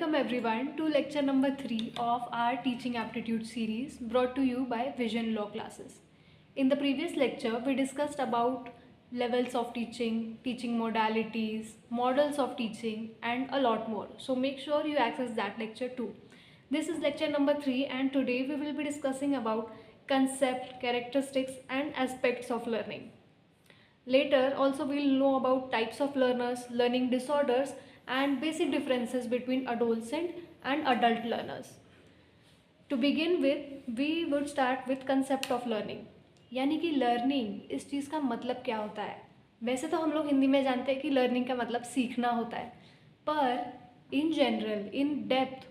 Welcome everyone to lecture number 3 of our teaching aptitude series brought to you by Vision Law Classes. In the previous lecture, we discussed about levels of teaching, teaching modalities, models of teaching and a lot more. So make sure you access that lecture too. This is lecture number 3 and today we will be discussing about concept, characteristics and aspects of learning. Later also we'll know about types of learners, learning disorders and basic differences between adolescent and adult learners. To begin with, we would start with concept of learning. यानी कि learning इस चीज़ का मतलब क्या होता है. वैसे तो हम लोग हिंदी में जानते हैं कि लर्निंग का मतलब सीखना होता है, पर इन जनरल इन डेप्थ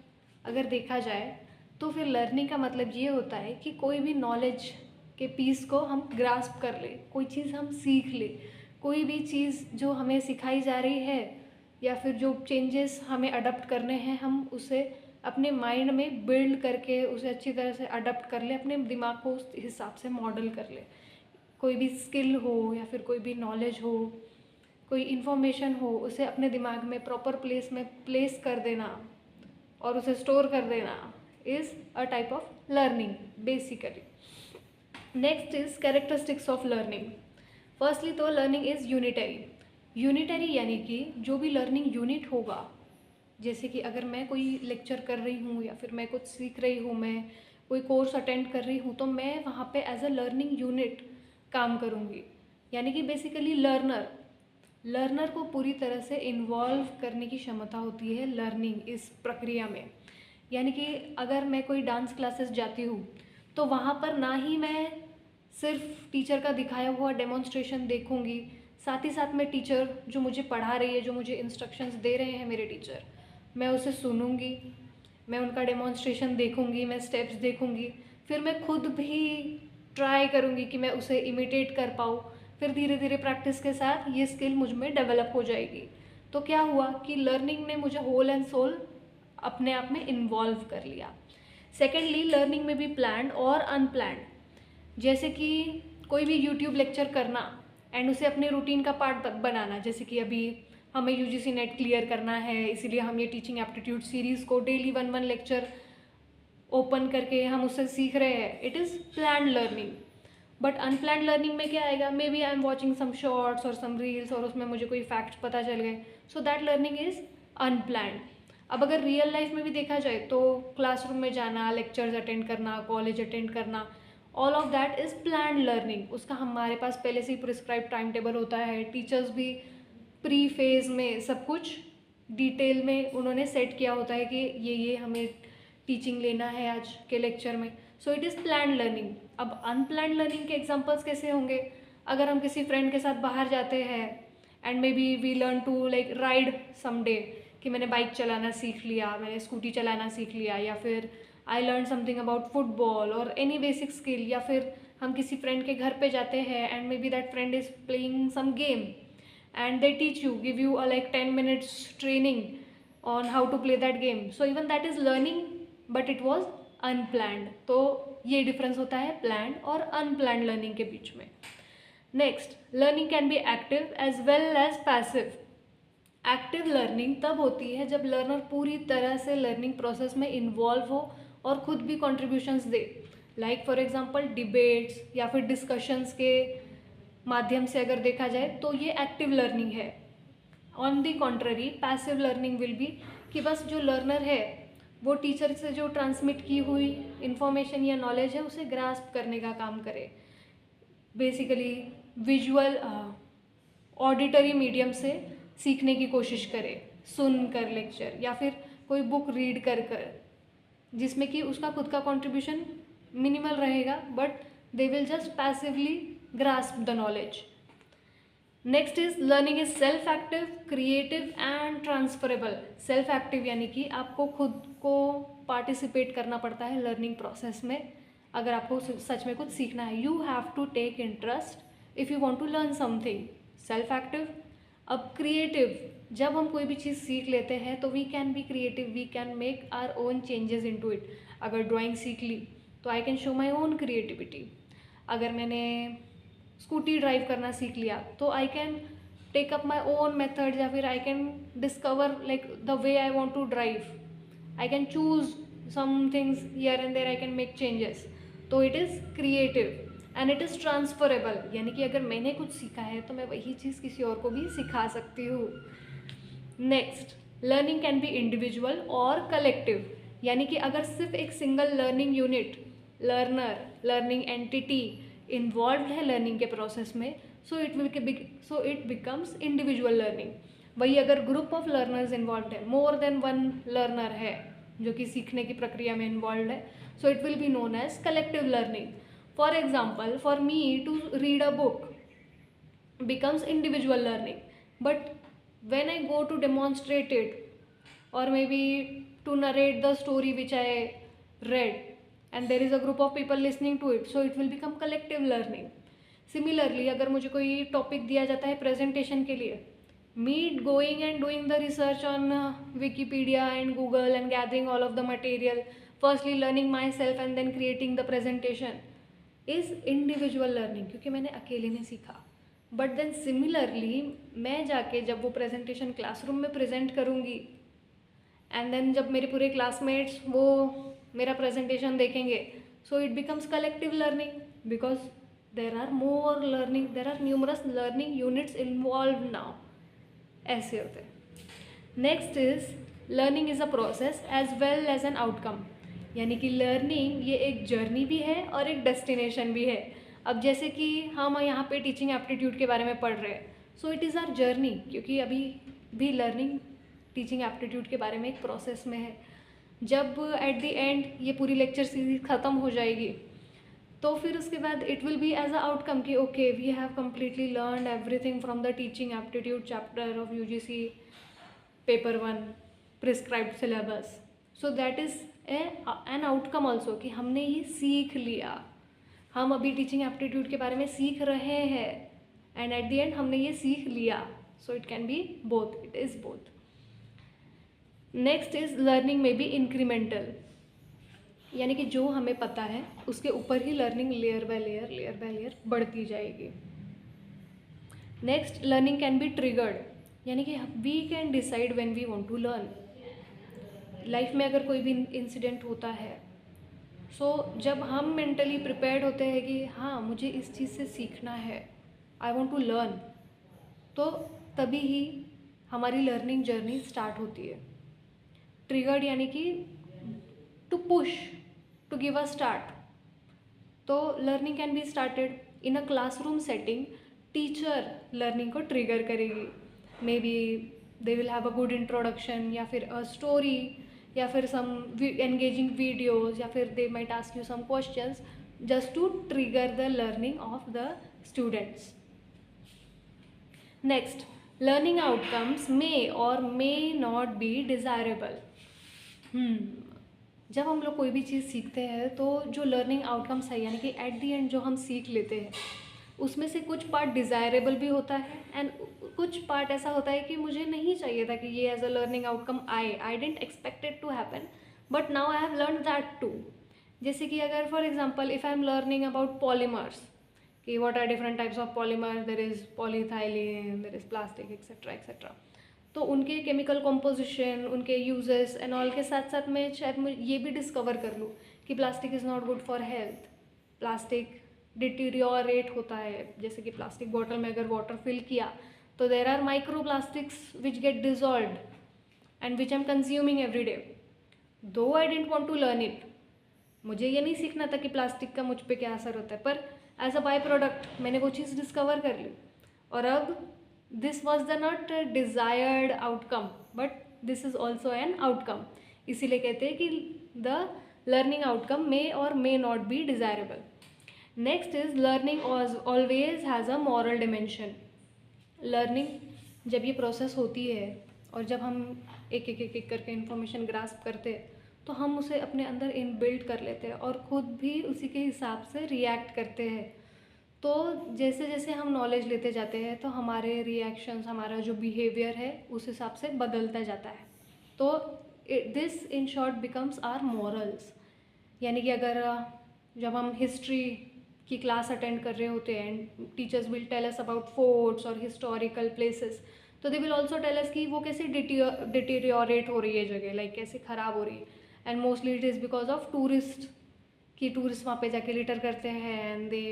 अगर देखा जाए तो फिर लर्निंग का मतलब ये होता है कि कोई भी नॉलेज के पीस को हम ग्रास्प कर ले, कोई चीज़ हम सीख ले, कोई भी चीज़ जो हमें सिखाई जा रही है या फिर जो चेंजेस हमें अडॉप्ट करने हैं हम उसे अपने माइंड में बिल्ड करके उसे अच्छी तरह से अडॉप्ट कर ले, अपने दिमाग को उस हिसाब से मॉडल कर ले. कोई भी स्किल हो या फिर कोई भी नॉलेज हो, कोई इन्फॉर्मेशन हो, उसे अपने दिमाग में प्रॉपर प्लेस में प्लेस कर देना और उसे स्टोर कर देना is a type of learning basically. Next is characteristics of learning. Firstly तो लर्निंग इज़ यूनिटरी यानी कि जो भी लर्निंग यूनिट होगा, जैसे कि अगर मैं कोई लेक्चर कर रही हूँ या फिर मैं कुछ सीख रही हूँ, मैं कोई कोर्स अटेंड कर रही हूँ, तो मैं वहाँ पे एज अ लर्निंग यूनिट काम करूँगी. यानी कि बेसिकली लर्नर को पूरी तरह से इन्वॉल्व करने की क्षमता होती है लर्निंग इस प्रक्रिया में. यानी कि अगर मैं कोई डांस क्लासेस जाती हूँ तो वहाँ पर ना ही मैं सिर्फ टीचर का दिखाया हुआ डेमोन्स्ट्रेशन देखूँगी, साथ ही साथ में टीचर जो मुझे पढ़ा रही है, जो मुझे इंस्ट्रक्शंस दे रहे हैं मेरे टीचर, मैं उसे सुनूंगी, मैं उनका डेमोन्स्ट्रेशन देखूंगी, मैं स्टेप्स देखूंगी, फिर मैं खुद भी ट्राई करूंगी कि मैं उसे इमिटेट कर पाऊँ. फिर धीरे धीरे प्रैक्टिस के साथ ये स्किल मुझ में डेवलप हो जाएगी. तो क्या हुआ कि लर्निंग ने मुझे होल एंड सोल अपने आप में इन्वॉल्व कर लिया. सेकेंडली, लर्निंग में भी प्लान्ड और अनप्लान्ड. जैसे कि कोई भी यूट्यूब लेक्चर करना एंड उसे अपने रूटीन का पार्ट बनाना. जैसे कि अभी हमें यूजीसी नेट क्लियर करना है, इसीलिए हम ये टीचिंग एप्टीट्यूड सीरीज़ को डेली 1 लेक्चर ओपन करके हम उससे सीख रहे हैं. It is planned learning. But unplanned learning में क्या आएगा, maybe I am watching some shorts और सम रील्स और उसमें मुझे कोई फैक्ट्स पता चल गए, so that learning is unplanned. अब अगर रियल लाइफ में भी देखा जाए तो क्लासरूम में जाना, लेक्चर्स अटेंड करना, कॉलेज अटेंड करना, all of that is planned learning. उसका हमारे पास पहले से ही प्रिस्क्राइब टाइम टेबल होता है. टीचर्स भी प्री फेज़ में सब कुछ डिटेल में उन्होंने सेट किया होता है कि ये हमें टीचिंग लेना है आज के लेक्चर में. सो इट इज़ प्लान्ड लर्निंग. अब अनप्लान्ड लर्निंग के एग्जांपल्स कैसे होंगे, अगर हम किसी फ्रेंड के साथ बाहर जाते हैं and maybe we learn to like ride someday, कि मैंने बाइक चलाना सीख लिया, मैंने स्कूटी चलाना सीख लिया, या फिर I learn something about football और एनी बेसिक स्किल, या फिर हम किसी फ्रेंड के घर पे जाते हैं and maybe that friend is playing some game and they teach you, give you a like 10 minutes training on how to play that game. So even that is learning, but it was unplanned. तो ये difference होता है planned और unplanned learning के बीच में. Next, learning can be active as well as passive. Active learning तब होती है जब लर्नर पूरी तरह से लर्निंग प्रोसेस में इन्वॉल्व हो और खुद भी contributions they. Like for example debates या फिर डिस्कशंस के माध्यम से अगर देखा जाए तो ये एक्टिव लर्निंग है. On the contrary, passive learning will be कि बस जो लर्नर है वो टीचर से जो ट्रांसमिट की हुई इंफॉर्मेशन या नॉलेज है उसे ग्रास्प करने का काम करे. बेसिकली विजुअल ऑडिटरी मीडियम से सीखने की कोशिश करे, सुन कर लेक्चर या फिर कोई बुक रीड कर जिसमें कि उसका खुद का कॉन्ट्रीब्यूशन मिनिमल रहेगा, but they will just passively grasp the knowledge. Next is learning is self active, creative and transferable. Self active यानी कि आपको खुद को पार्टिसिपेट करना पड़ता है लर्निंग प्रोसेस में अगर आपको सच में कुछ सीखना है. You have to take interest if you want to learn something. Self active. अब क्रिएटिव, जब हम कोई भी चीज़ सीख लेते हैं तो we can be creative, we can make our own changes into it. अगर ड्राइंग सीख ली तो I can show my own creativity. अगर मैंने स्कूटी ड्राइव करना सीख लिया तो I can take up my own method, या फिर I can discover like the way I want to drive. I can choose some things here and there, I can make changes. तो it is creative and it is transferable, यानी कि अगर मैंने कुछ सीखा है तो मैं वही चीज़ किसी और को भी सिखा सकती हूँ. Next, learning can B individual और कलेक्टिव, यानी कि अगर सिर्फ एक single learning unit, learner, learning entity involve है लर्निंग के प्रोसेस में, सो इट बिकम्स इंडिविजुअल लर्निंग. वही अगर ग्रुप ऑफ लर्नर्स इन्वॉल्व है, मोर देन वन लर्नर है जो कि सीखने की प्रक्रिया में इन्वॉल्व है, so it will be known as collective learning. For example, for me to read a book becomes individual learning, but when I go to demonstrate it or maybe to narrate the story which I read and there is a group of people listening to it, so it will become collective learning. Similarly, अगर मुझे कोई topic दिया जाता है presentation के लिए, me going and doing the research on Wikipedia and Google and gathering all of the material, firstly learning myself and then creating the presentation is individual learning, क्योंकि मैंने अकेले नहीं सीखा. बट देन सिमिलरली मैं जाके जब वो प्रेजेंटेशन क्लासरूम में प्रेजेंट करूँगी एंड देन जब मेरे पूरे क्लासमेट्स वो मेरा प्रेजेंटेशन देखेंगे, so it becomes collective learning because there are numerous learning units involve now. ऐसे होते हैं. Next is learning is a process as well as an outcome, यानी कि लर्निंग ये एक जर्नी भी है और एक डेस्टिनेशन भी है. अब जैसे कि हम यहाँ पे टीचिंग एप्टीट्यूड के बारे में पढ़ रहे हैं, so it is our journey, क्योंकि अभी भी लर्निंग टीचिंग एप्टीट्यूड के बारे में एक प्रोसेस में है. जब एट द एंड ये पूरी लेक्चर सीरीज ख़त्म हो जाएगी तो फिर उसके बाद it will be as a outcome कि okay we have completely learn everything from the teaching aptitude chapter of UGC paper 1 prescribed syllabus. So that is an outcome also कि हमने ये सीख लिया, हम अभी टीचिंग एप्टीट्यूड के बारे में सीख रहे हैं एंड एट द एंड हमने ये सीख लिया. So it can be both, it is both. Next is learning में बी इंक्रीमेंटल, यानी कि जो हमें पता है उसके ऊपर ही लर्निंग लेयर बाय लेयर बढ़ती जाएगी. Next, learning can be triggered, यानी कि we can decide when we want to learn. Life में अगर कोई भी इंसिडेंट होता है, सो जब हम मेंटली प्रिपेयर्ड होते हैं कि हाँ मुझे इस चीज़ से सीखना है, आई वॉन्ट टू लर्न, तो तभी ही हमारी लर्निंग जर्नी स्टार्ट होती है. ट्रिगर्ड यानी कि to push, to give a start. तो learning can be started in a classroom setting. Teacher learning को ट्रिगर करेगी, may be they will have a good introduction या फिर अ स्टोरी या फिर सम एंगेजिंग वीडियोज़ या फिर they might ask you some questions just to trigger the learning of the students. Next, learning outcomes may और may not be desirable. जब हम लोग कोई भी चीज़ सीखते हैं तो जो लर्निंग आउटकम्स है, यानी कि एट दी एंड जो हम सीख लेते हैं, उसमें से कुछ पार्ट डिज़ायरेबल भी होता है एंड कुछ पार्ट ऐसा होता है कि मुझे नहीं चाहिए था कि ये as a learning outcome I didn't expect it to happen, but now I have learn that too. जैसे कि अगर for example if I am learning about polymers, कि what are different types of polymer, there is polyethylene, there is plastic etcetera etcetera, तो उनके chemical composition, उनके uses and all के साथ साथ मैं शायद मैं ये भी डिस्कवर कर लूँ कि plastic is not good for health, plastic deteriorate होता है. जैसे कि प्लास्टिक बॉटल में अगर वाटर फिल किया तो there are micro plastics which get dissolved and which I am consuming every day. Though I didn't want to learn it, मुझे ये नहीं सीखना था कि प्लास्टिक का मुझ पर क्या असर होता है, पर एज अ बाई प्रोडक्ट मैंने वो चीज़ डिस्कवर कर ली. और अब this was the not desired outcome but this is also an outcome. इसीलिए कहते हैं कि द लर्निंग आउटकम मे और may not be desirable. Next is learning always has a moral dimension. Learning जब ये प्रोसेस होती है और जब हम एक करके इन्फॉर्मेशन ग्रास्प करते हैं तो हम उसे अपने अंदर इनबिल्ट कर लेते हैं और ख़ुद भी उसी के हिसाब से रिएक्ट करते हैं. तो जैसे जैसे हम नॉलेज लेते जाते हैं तो हमारे रिएक्शंस, हमारा जो बिहेवियर है उस हिसाब से बदलता जाता है. तो this in short becomes our morals. यानी कि अगर जब हम हिस्ट्री की क्लास अटेंड कर रहे होते हैं and teachers will tell us about forts और हिस्टोरिकल प्लेसेस, तो they will also tell us कि वो कैसे डिटेरियोरेट हो रही है जगह, लाइक कैसे ख़राब हो रही है. And mostly it is because of tourist, कि टूरिस्ट वहाँ पे जाके लिटर करते हैं and they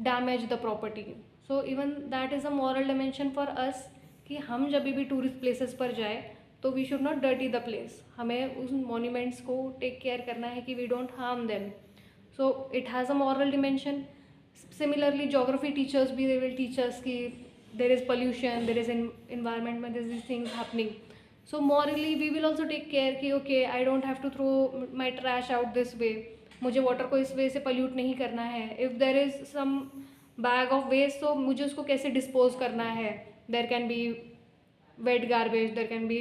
damage the property. So even that is a moral dimension for us कि हम जब भी टूरिस्ट प्लेसेस पर जाए तो we should not dirty the place. हमें उस मॉन्यूमेंट्स को टेक केयर करना है कि we don't harm them. So it has a moral dimension. Similarly geography teachers भी, दे विल टीचर्स कि there is pollution, there is environment में this things happening. So morally we will also take care कि okay I don't have to throw my trash out this way. मुझे water को इस वे से pollute नहीं करना है. If there is some bag of waste तो मुझे उसको कैसे डिस्पोज करना है. There can be wet garbage, there can be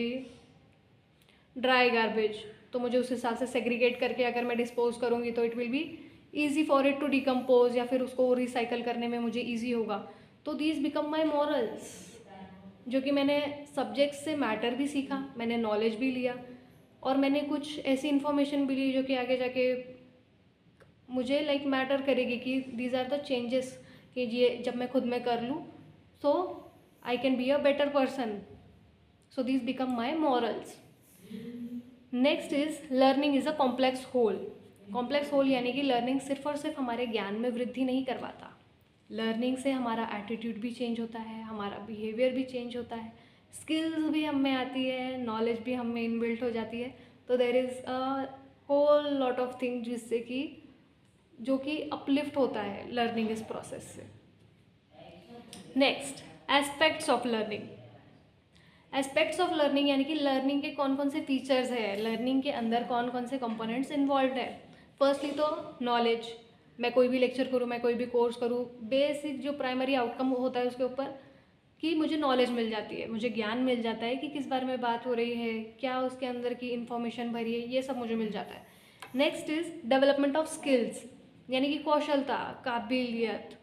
dry garbage. तो मुझे उस हिसाब से सेग्रीगेट करके अगर मैं डिस्पोज करूँगी तो it will be easy for it to decompose, या फिर उसको रिसाइकल करने में मुझे ईजी होगा. तो दीज बिकम माई मॉरल्स, जो कि मैंने सब्जेक्ट से मैटर भी सीखा, मैंने नॉलेज भी लिया, और मैंने कुछ ऐसी इन्फॉर्मेशन भी ली जो कि आगे जाके मुझे लाइक मैटर करेगी कि दीज आर द चेंजेस कि ये जब मैं खुद में कर लूँ so I can be a better person. So these become my morals. Next is learning is a complex whole. Complex whole यानी कि लर्निंग सिर्फ और सिर्फ हमारे ज्ञान में वृद्धि नहीं करवाता. लर्निंग से हमारा एटीट्यूड भी चेंज होता है, हमारा बिहेवियर भी चेंज होता है, स्किल्स भी हम में आती है, नॉलेज भी हम में इनबिल्ट हो जाती है. तो there is a whole lot of thing जिससे कि जो कि अपलिफ्ट होता है लर्निंग इस प्रोसेस से. Next, aspects of learning. Aspects of learning यानी कि लर्निंग के कौन कौन से फीचर्स है, लर्निंग के अंदर कौन कौन से कंपोनेंट्स इन्वॉल्व है. फर्स्टली तो नॉलेज. मैं कोई भी लेक्चर करूँ, मैं कोई भी कोर्स करूँ, बेसिक जो प्राइमरी आउटकम होता है उसके ऊपर कि मुझे नॉलेज मिल जाती है, मुझे ज्ञान मिल जाता है कि किस बारे में बात हो रही है, क्या उसके अंदर की इन्फॉर्मेशन भरी है, ये सब मुझे मिल जाता है. Next is development of skills, यानी कि कौशलता, काबिलियत,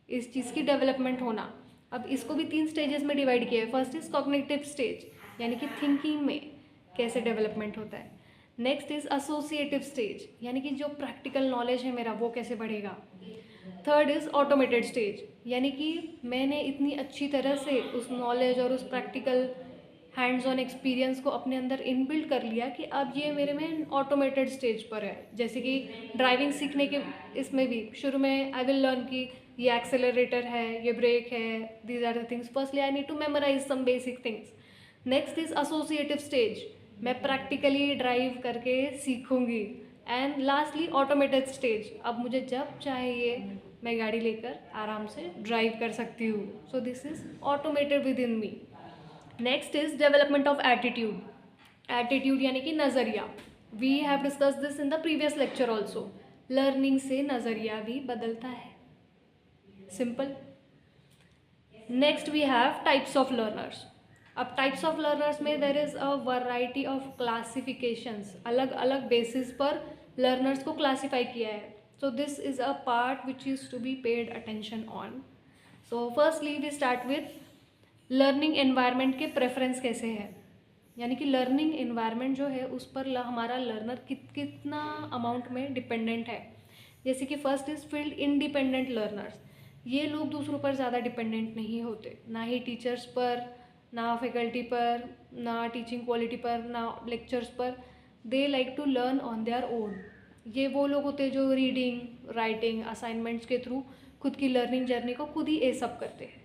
इस चीज़ की डेवलपमेंट होना. अब इसको भी 3 स्टेजेस में डिवाइड किया है. फर्स्ट इज कॉग्निटिव स्टेज, यानी कि थिंकिंग में कैसे डेवलपमेंट होता है. नेक्स्ट इज एसोसिएटिव स्टेज, यानी कि जो प्रैक्टिकल नॉलेज है मेरा वो कैसे बढ़ेगा. थर्ड इज ऑटोमेटेड स्टेज, यानी कि मैंने इतनी अच्छी तरह से उस नॉलेज और उस प्रैक्टिकल हैंड्स ऑन एक्सपीरियंस को अपने अंदर इनबिल्ड कर लिया कि अब ये मेरे में ऑटोमेटेड स्टेज पर है. जैसे कि ड्राइविंग सीखने के इसमें भी शुरू में आई विल लर्न कि ये एक्सेलरेटर है, ये ब्रेक है, these are the things. Firstly I need to memorize some basic things. Next is associative stage, मैं प्रैक्टिकली ड्राइव करके सीखूंगी. एंड लास्टली ऑटोमेटेड स्टेज, अब मुझे जब चाहिए मैं गाड़ी लेकर आराम से ड्राइव कर सकती हूँ. So this is automated within me. Next is development of attitude. Attitude यानी कि नज़रिया. We have discuss this in the previous lecture also. Learning से नज़रिया भी बदलता है. Simple. Next we have types of learners. अब टाइप्स ऑफ लर्नर्स में there is a variety of classifications. अलग अलग बेसिस पर लर्नर्स को क्लासीफाई किया है. So this is a part which is to be paid attention on. So firstly we start with learning environment के preference कैसे है, यानी कि लर्निंग एनवायरनमेंट जो है उस पर हमारा लर्नर कितना अमाउंट में डिपेंडेंट है. जैसे कि first is field independent learners. ये लोग दूसरों पर ज़्यादा डिपेंडेंट नहीं होते, ना ही टीचर्स पर, ना फैकल्टी पर, ना टीचिंग क्वालिटी पर, ना लेक्चर्स पर. They like to learn on their own. ये वो लोग होते हैं जो रीडिंग, राइटिंग, असाइनमेंट्स के थ्रू खुद की लर्निंग जर्नी को खुद ही एसअप करते हैं.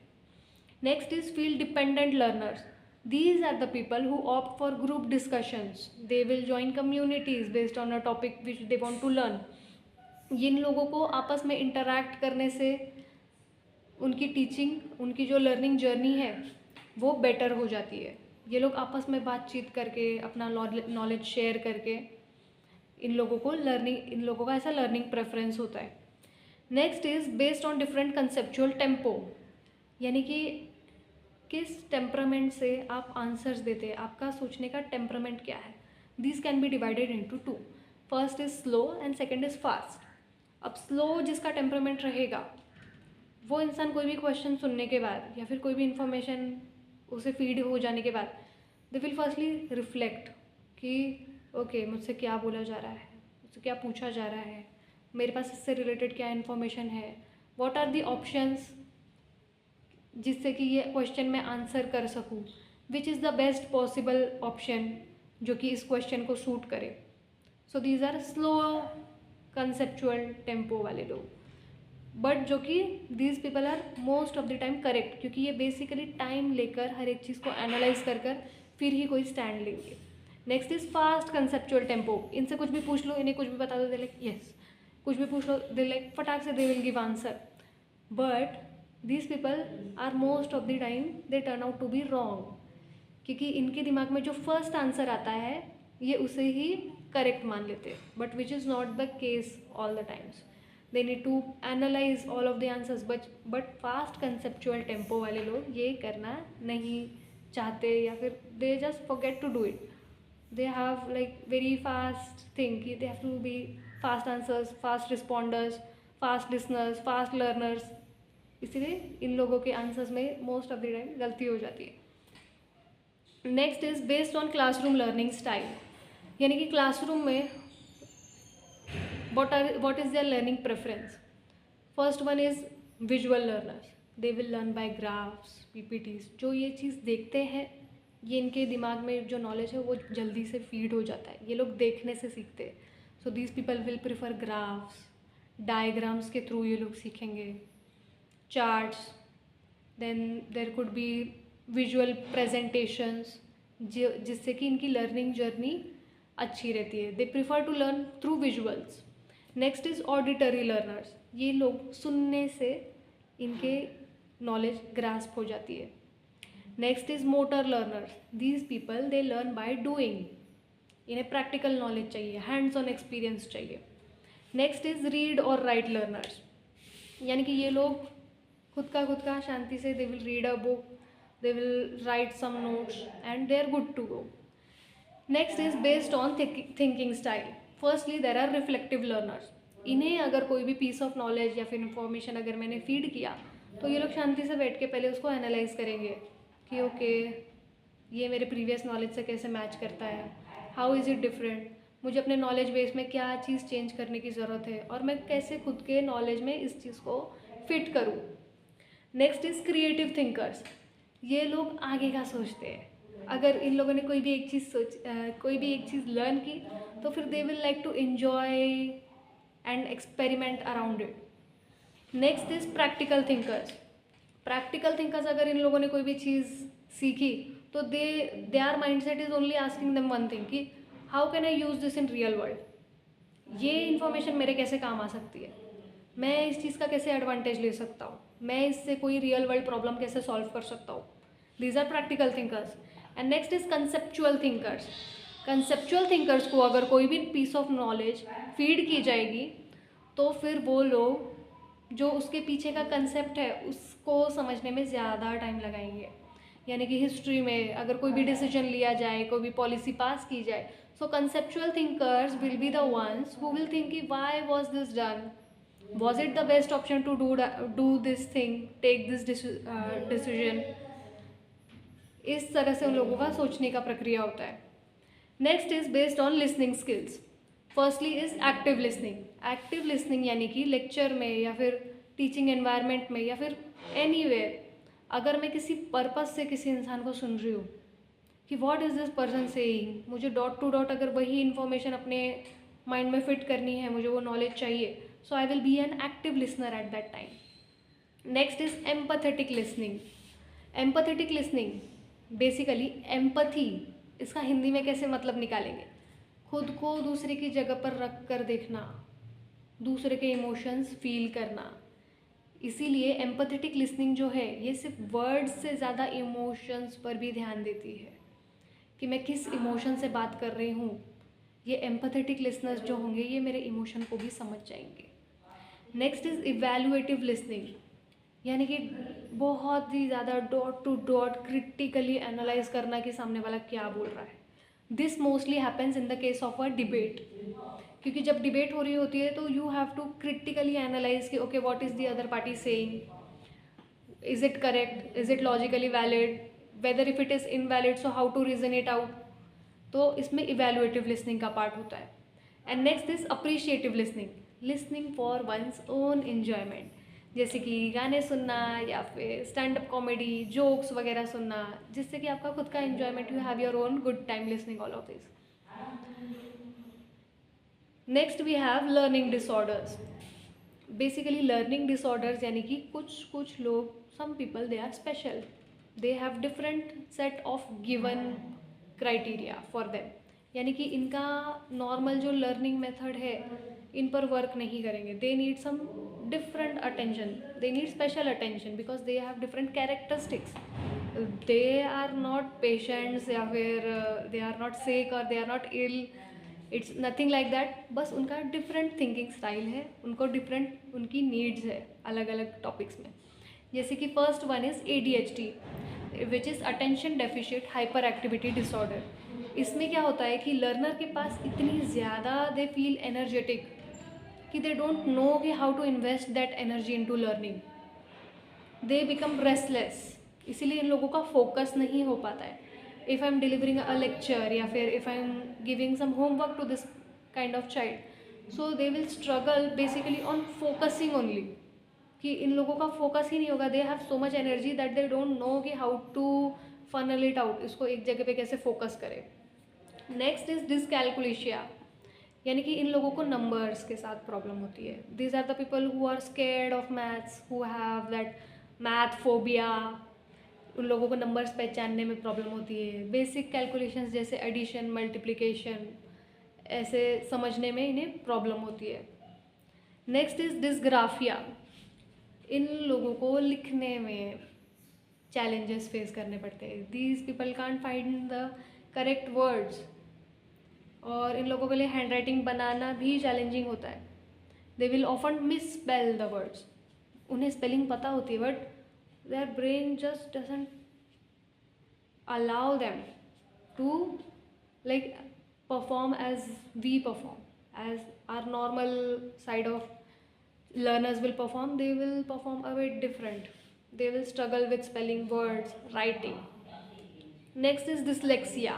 Next is field dependent learners. These are the people who opt for group discussions. They will join communities based on a topic which they want to learn. जिन लोगों को आपस में इंटरैक्ट करने से उनकी टीचिंग, उनकी जो लर्निंग जर्नी है वो बेटर हो जाती है. ये लोग आपस में बातचीत करके अपना नॉलेज शेयर करके इन लोगों का ऐसा लर्निंग प्रेफरेंस होता है. Next is based on different conceptual tempo, यानी कि किस टेम्परामेंट से आप आंसर्स देते हैं, आपका सोचने का टेम्परामेंट क्या है. This can be divided into 2. First is slow and second is fast. अब स्लो जिसका टेम्परामेंट रहेगा वो इंसान कोई भी क्वेश्चन सुनने के बाद या फिर कोई भी इंफॉर्मेशन उसे फीड हो जाने के बाद दे विल फर्स्टली रिफ्लेक्ट कि ओके मुझसे क्या बोला जा रहा है, मुझसे क्या पूछा जा रहा है, मेरे पास इससे रिलेटेड क्या इन्फॉर्मेशन है, व्हाट आर दी ऑप्शंस जिससे कि ये क्वेश्चन मैं आंसर कर सकूँ, which is the best possible option जो कि इस क्वेश्चन को सूट करे. So these are slow conceptual tempo वाले लोग, बट जो कि these people are most of the time correct, क्योंकि ये बेसिकली टाइम लेकर हर एक चीज़ को एनालाइज कर फिर ही कोई स्टैंड लेंगे. Next is fast conceptual tempo. इनसे कुछ भी पूछ लो, इन्हें कुछ भी बता दो, दे लाइक यस. कुछ भी पूछ लो, दे लाइक फटाक से they will give answer. But these people are most of the time they turn out to be wrong, क्योंकि इनके दिमाग में जो फर्स्ट आंसर आता है ये उसे ही करेक्ट मान लेते हैं, but which is not the case all the times. They need to analyse all of the answers, but fast conceptual tempo वाले लोग ये करना नहीं चाहते, या फिर they just forget to do it. They have like very fast thing कि they have to be fast answers, fast responders, fast listeners, fast learners. इसीलिए इन लोगों के आंसर्स में मोस्ट ऑफ द टाइम गलती हो जाती है. Next is based on classroom learning style, यानी कि क्लासरूम में what is their learning preference. First one is visual learners. They will learn by graphs, PPTs. जो ये चीज़ देखते हैं, ये इनके दिमाग में जो नॉलेज है वो जल्दी से फीड हो जाता है, ये लोग देखने से सीखते हैं. So these people will prefer graphs, diagrams के थ्रू ये लोग सीखेंगे, charts. Then there could be visual presentations, जिससे कि इनकी लर्निंग जर्नी अच्छी रहती है. They prefer to learn through visuals. Next is auditory learners. ये लोग सुनने से इनके नॉलेज ग्रास्प हो जाती है. Next is motor learners. These people they learn by doing. इन्हें प्रैक्टिकल नॉलेज चाहिए, हैंड्स ऑन एक्सपीरियंस चाहिए. नेक्स्ट इज रीड और राइट लर्नर्स, यानी कि ये लोग खुद का शांति से they will read a book, they will write some notes and they are good to go. Next is based on thinking style. Firstly there are reflective learners. इन्हें अगर कोई भी पीस ऑफ नॉलेज या फिर इंफॉर्मेशन अगर मैंने feed किया तो ये लोग शांति से बैठ के पहले उसको एनालाइज करेंगे कि ओके ये मेरे प्रीवियस नॉलेज से कैसे मैच करता है, हाउ इज़ इट डिफरेंट, मुझे अपने नॉलेज बेस में क्या चीज़ चेंज करने की ज़रूरत है और मैं कैसे खुद के नॉलेज में इस चीज़ को फिट करूँ. Next is creative thinkers. ये लोग आगे का सोचते हैं. अगर इन लोगों ने कोई भी एक चीज़ लर्न की तो फिर they will like to enjoy and experiment around it. Next is practical thinkers. Practical thinkers अगर इन लोगों ने कोई भी चीज़ सीखी तो their mindset is only asking them one thing कि how can I use this in real world. ये इन्फॉर्मेशन मेरे कैसे काम आ सकती है, मैं इस चीज़ का कैसे एडवांटेज ले सकता हूँ, मैं इससे कोई रियल वर्ल्ड प्रॉब्लम कैसे सॉल्व कर सकता हूँ. These are practical thinkers. And next is conceptual thinkers. Conceptual thinkers को अगर कोई भी पीस ऑफ नॉलेज फीड की जाएगी तो फिर वो लोग जो उसके पीछे का कंसेप्ट है उसको समझने में ज़्यादा टाइम लगाएंगे. यानी कि हिस्ट्री में अगर कोई भी डिसीजन लिया जाए, कोई भी पॉलिसी पास की जाए, so conceptual thinkers will be the ones who will think कि why was this done, was it the best option to do this thing, take this decision. इस तरह से उन लोगों का सोचने का प्रक्रिया होता है. Next is based on listening skills. Firstly is active listening. Active listening यानी कि लेक्चर में या फिर टीचिंग एनवायरनमेंट में या फिर एनीवेयर अगर मैं किसी पर्पस से किसी इंसान को सुन रही हूँ कि what is this person saying, मुझे डॉट टू डॉट अगर वही इन्फॉर्मेशन अपने माइंड में फिट करनी है, मुझे वो नॉलेज चाहिए, so I will be an active listener at that time. Next is empathetic listening. Empathetic listening basically empathy, इसका हिंदी में कैसे मतलब निकालेंगे, खुद को दूसरे की जगह पर रख कर देखना, दूसरे के इमोशंस फील करना. इसीलिए एम्पथेटिक लिसनिंग जो है ये सिर्फ वर्ड्स से ज़्यादा इमोशंस पर भी ध्यान देती है कि मैं किस इमोशन से बात कर रही हूँ. ये एम्पथेटिक लिसनर्स जो होंगे ये मेरे इमोशन को भी समझ जाएंगे. नेक्स्ट इज़ इवैल्यूएटिव लिसनिंग, यानी कि बहुत ही ज़्यादा dot to dot critically analyse करना कि सामने वाला क्या बोल रहा है. This mostly happens in the case of a debate, क्योंकि जब डिबेट हो रही होती है तो you have to critically analyse कि okay what is the other party saying, is it correct, is it logically valid, whether if it is invalid so how to reason it out. तो इसमें evaluative listening का part होता है. And next is appreciative listening. Listening for one's own enjoyment. जैसे कि गाने सुनना या फिर स्टैंड अप कॉमेडी, जोक्स वगैरह सुनना, जिससे कि आपका खुद का enjoyment, you have your own good time listening all of this. Next we have learning disorders. Basically learning disorders यानी कि कुछ कुछ लोग, some people they are special, they have different set of given criteria for them. यानी कि इनका normal जो learning method है इन पर वर्क नहीं करेंगे. They need some different attention, they need special attention because they have different characteristics. They are not patients या फिर दे आर नॉट सिक और they are not ill. It's nothing like that. बस उनका different thinking style है, उनको different उनकी needs है अलग अलग टॉपिक्स में. जैसे कि first one is ADHD, which is attention deficit hyper activity disorder. इसमें क्या होता है कि लर्नर के पास इतनी ज़्यादा दे फील एनर्जेटिक कि दे डोंट नो कि how to invest that energy into learning. They become restless. इसीलिए इन लोगों का फोकस नहीं हो पाता है. If I am delivering a lecture या फिर if I am giving some homework to this kind of child, so they will struggle basically on focusing only. कि इन लोगों का फोकस ही नहीं होगा. They have so much energy that they don't know कि how to funnel it out, इसको एक जगह पे कैसे फोकस करें. नेक्स्ट इज डिसकैलकुलेशिया, यानी कि इन लोगों को नंबर्स के साथ प्रॉब्लम होती है. These are the people who are scared of maths, who have that math phobia. उन लोगों को नंबर्स पहचानने में प्रॉब्लम होती है. बेसिक कैलकुलेशंस जैसे एडिशन, मल्टीप्लिकेशन, ऐसे समझने में इन्हें प्रॉब्लम होती है. Next is dysgraphia. इन लोगों को लिखने में चैलेंजेस फेस करने पड़ते हैं. These people can't find the correct words, और इन लोगों के लिए हैंड राइटिंग बनाना भी चैलेंजिंग होता है. They will often misspell the words. उन्हें स्पेलिंग पता होती है but their brain just doesn't allow them to like perform as we perform, as our normal side of learners will perform. They will perform a bit different. They will struggle with spelling words, writing. Next is dyslexia.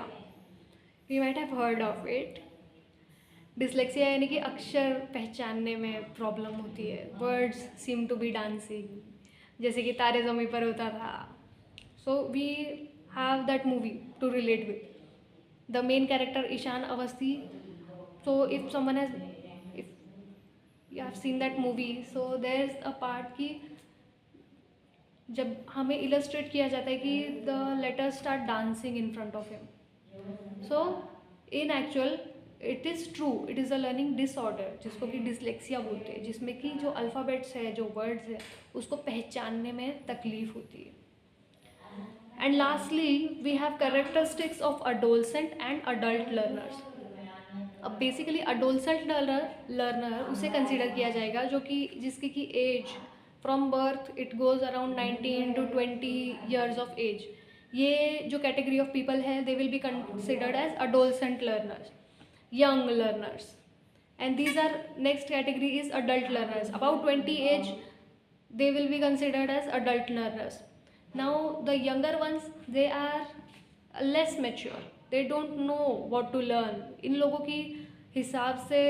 You might have heard of it. Dyslexia यानी कि अक्षर पहचानने में problem होती है. Words seem to be dancing, जैसे कि तारे ज़मीं पर होता था. So we have that movie to relate with. The main character Ishaan Awasthi. So if someone has, you have seen that movie, so there's a part कि जब हमें illustrate किया जाता है कि the letters start dancing in front of him. So in actual it is true, it is a learning disorder जिसको कि dyslexia बोलते हैं, जिसमें कि जो अल्फ़ाबेट्स है, जो वर्ड्स है, उसको पहचानने में तकलीफ होती है. And lastly we have characteristics of adolescent and adult learners. अब बेसिकली अडोलसेंट लर्नर उसे कंसिडर किया जाएगा जो कि जिसकी की age from birth it goes around 19 to 20 years of age. ये जो कैटेगरी ऑफ पीपल है they will be considered as adolescent learners, young learners. And these are next category is adult learners. About 20 age they will be considered as adult learners. Now the younger ones, they are less mature, they don't know what to learn. इन लोगों की हिसाब से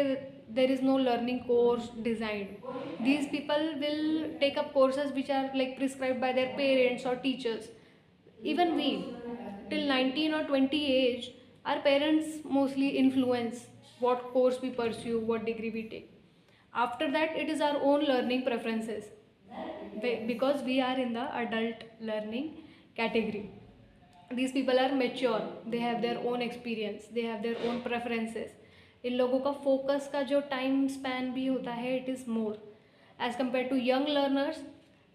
there is no learning course designed. These people will take up courses which are like prescribed by their parents or teachers. Even we, till 19 or 20 age, our parents mostly influence what course we pursue, what degree we take. After that it is our own learning preferences, because we are in the adult learning category. These people are mature, they have their own experience, they have their own preferences. इन लोगों का focus का जो time span भी होता है it is more as compare to young learners.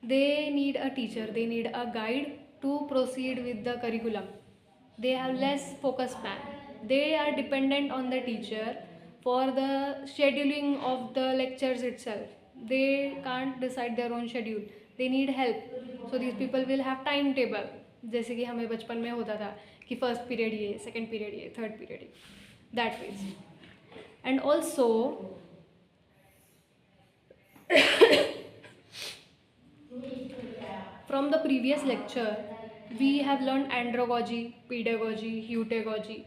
They need a teacher, they need a guide to proceed with the curriculum. They have less focus span. They are dependent on the teacher for the scheduling of the lectures itself. They can't decide their own schedule, they need help. So these people will have time table, जैसे कि हमें बचपन में होता था कि first period ये, second period ये, थर्ड पीरियड ये, that ways. And also from the previous lecture we have learn andragogy, pedagogy, heutagogy.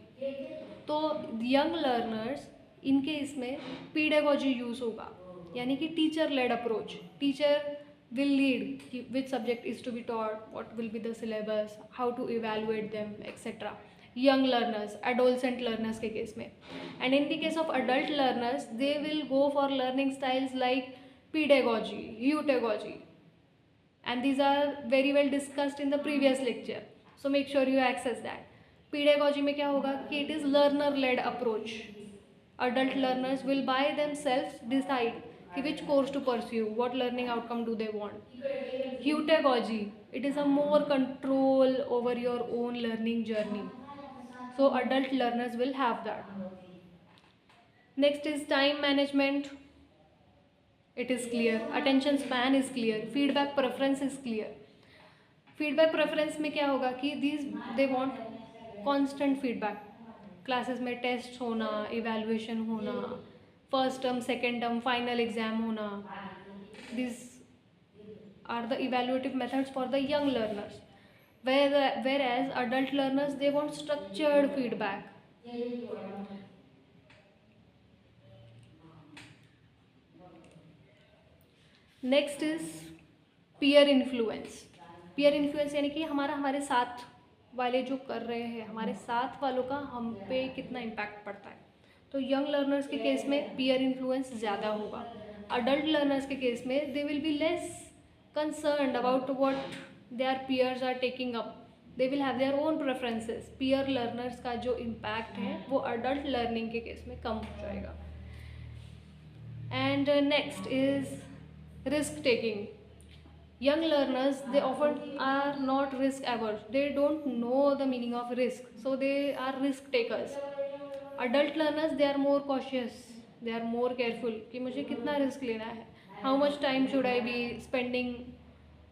तो यंग लर्नर्स इनके इसमें पीडेगॉजी यूज़ होगा, यानी कि teacher led approach. Teacher will lead which subject is to be taught, what will be the syllabus, how to evaluate them, etc. Young learners, adolescent learners के case में, and in the case of adult learners, they will go for learning styles like pedagogy, heutagogy, and these are very well discussed in the previous lecture. So make sure you access that. Pedagogy में क्या होगा कि it is learner led approach. Adult learners will by themselves decide which course to pursue, what learning outcome do they want. Heutagogy, it is a more control over your own learning journey. So adult learners will have that. Next is time management. It is clear. Attention span is clear. Feedback preference is clear. Feedback preference में क्या होगा कि these they want constant feedback. Classes में test होना, evaluation होना, first term, second term, final exam होना. This are the evaluative methods for the young learners. Whereas adult learners, they want structured feedback. Next is peer influence. Peer influence यानी कि हमारे साथ वाले जो कर रहे हैं, हमारे साथ वालों का हम पे कितना इम्पैक्ट पड़ता है. तो यंग लर्नर्स के केस में पीयर इन्फ्लुएंस ज़्यादा होगा. अडल्ट लर्नर्स के केस में they will be less concerned about what their peers are taking up. They will have their own preferences. Peer learners का जो इम्पैक्ट है वो अडल्ट लर्निंग के केस में कम हो जाएगा. And next is risk taking. Young learners, they often are not risk averse. They don't know the meaning of risk, so they are risk takers. Adult learners, they are more cautious. They are more careful कि मुझे कितना risk लेना है. How much time should I be spending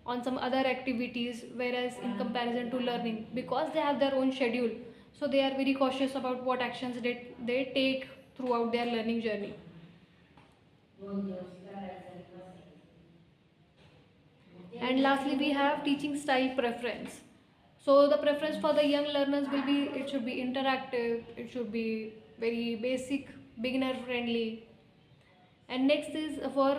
on some other activities, whereas in comparison to learning, because they have their own schedule, so they are very cautious about what actions they take throughout their learning journey. And lastly, we have teaching style preference. So the preference for the young learners will be, it should be interactive, it should be very basic, beginner friendly. And next is for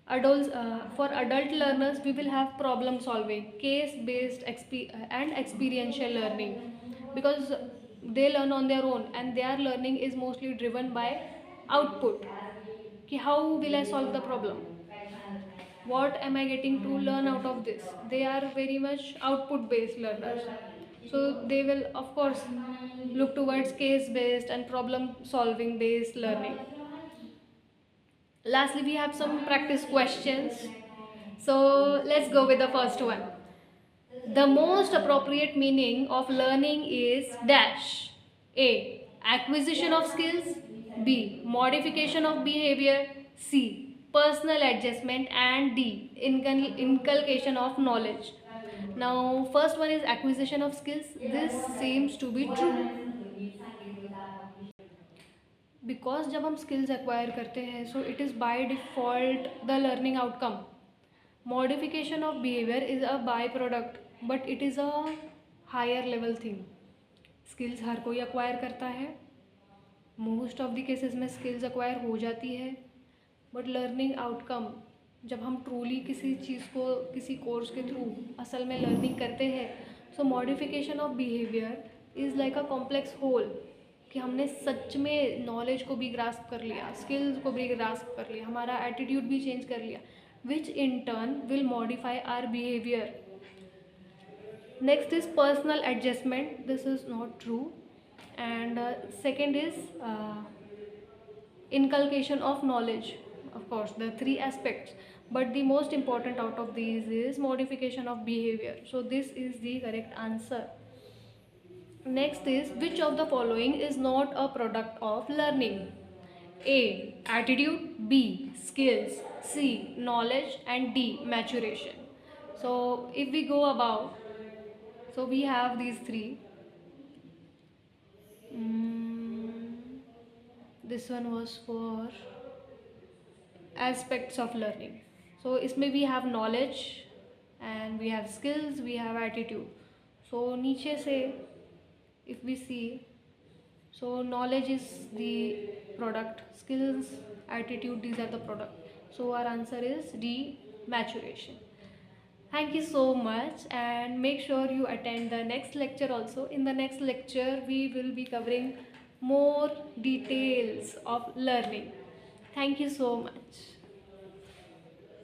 adults, for adult learners, we will have problem solving, case based and experiential learning, because they learn on their own and their learning is mostly driven by output. Ki how will I solve the problem, what am I getting to learn out of this. They are very much output based learners, so they will of course look towards case based and problem solving based learning. Lastly, we have some practice questions. So let's go with the first one. The most appropriate meaning of learning is dash. A, acquisition of skills. B, modification of behavior. C, personal adjustment. And D, inculcation of knowledge. Now first one is acquisition of skills. This seems to be true, because जब हम skills acquire करते हैं, so it is by default the learning outcome. Modification of behavior is a byproduct, but it is a higher level thing. Skills हर कोई acquire करता है, most of the cases में skills acquire हो जाती है, but learning outcome जब हम truly किसी चीज़ को किसी कोर्स के थ्रू असल में learning करते हैं, so modification of behavior is like a complex whole, कि हमने सच में नॉलेज को भी ग्रास्प कर लिया, स्किल्स को भी ग्रास्प कर लिया, हमारा एटीट्यूड भी चेंज कर लिया, which in turn will modify our behaviour. Next is personal adjustment. This is not true. And second is inculcation of knowledge. Of course, the three aspects, but the most important out of these is modification of behavior. So this is the correct answer. Next is, which of the following is not a product of learning? A, attitude. B, skills. C, knowledge. And D, maturation. So if we go above, so we have these three. This one was for aspects of learning. So इसमें we have knowledge and we have skills, we have attitude. So नीचे से if we see, so knowledge is the product, skills, attitude, these are the product. So our answer is D, maturation. Thank you so much, and make sure you attend the next lecture also. In the next lecture, we will be covering more details of learning. Thank you so much.